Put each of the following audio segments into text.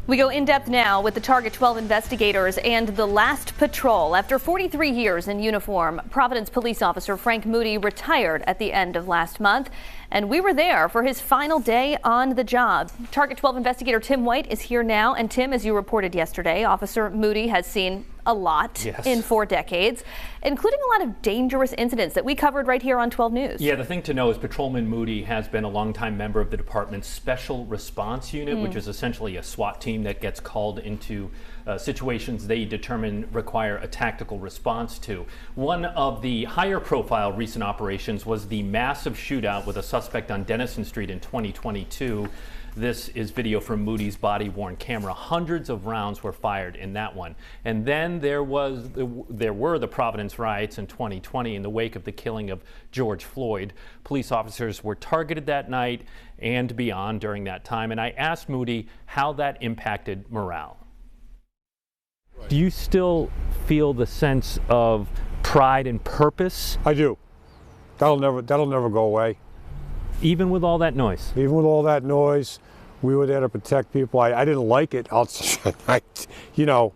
We go in depth now with the Target 12 investigators and the last patrol. After 43 years in uniform, Providence police officer Frank Moody retired at the end of last month, and we were there for his final day on the job. Target 12 investigator Tim White is here now, and Tim, as you reported yesterday, Officer Moody has seen a lot in 4 decades, including a lot of dangerous incidents that we covered right here on 12 News. Yeah, the thing to know is Patrolman Moody has been a longtime member of the department's Special Response Unit, which is essentially a SWAT team that gets called into situations they determine require a tactical response to. One of the higher profile recent operations was the massive shootout with a suspect on Denison Street in 2022. This is video from Moody's body-worn camera. Hundreds of rounds were fired in that one. And then there were the Providence riots in 2020 in the wake of the killing of George Floyd. Police officers were targeted that night and beyond during that time. And I asked Moody how that impacted morale. Do you still feel the sense of pride and purpose? I do. That'll never go away. Even with all that noise? Even with all that noise, we were there to protect people. I didn't like it, you know,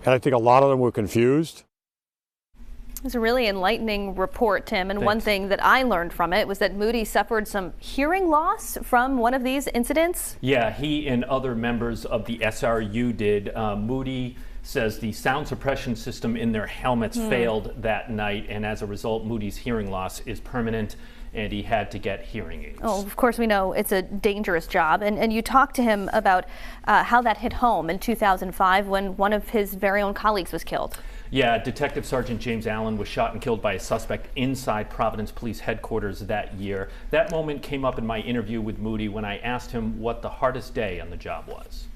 and I think a lot of them were confused. It was a really enlightening report, Tim, and one thing that I learned from it was that Moody suffered some hearing loss from one of these incidents. Yeah, he and other members of the SRU did. Moody says the sound suppression system in their helmets failed that night, and as a result, Moody's hearing loss is permanent, and he had to get hearing aids. Oh, of course, we know it's a dangerous job, and you talked to him about how that hit home in 2005 when one of his very own colleagues was killed. Yeah, Detective Sergeant James Allen was shot and killed by a suspect inside Providence Police Headquarters that year. That moment came up in my interview with Moody when I asked him what the hardest day on the job was.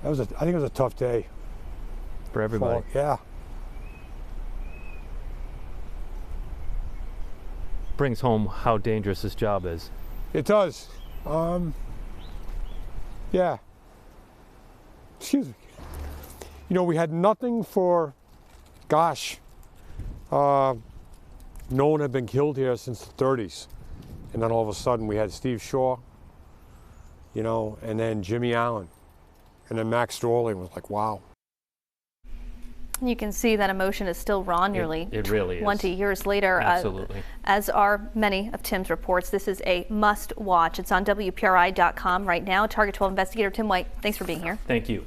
I think it was a tough day. For everybody? Yeah. Brings home how dangerous this job is. It does. Yeah. Excuse me. You know, we had nothing for, gosh, no one had been killed here since the 30s. And then all of a sudden we had Steve Shaw, you know, and then Jimmy Allen. And then Max Storling was like, wow. You can see that emotion is still raw nearly it really 20 years later. Absolutely. As are many of Tim's reports. This is a must watch. It's on WPRI.com right now. Target 12 investigator Tim White, thanks for being here. Thank you.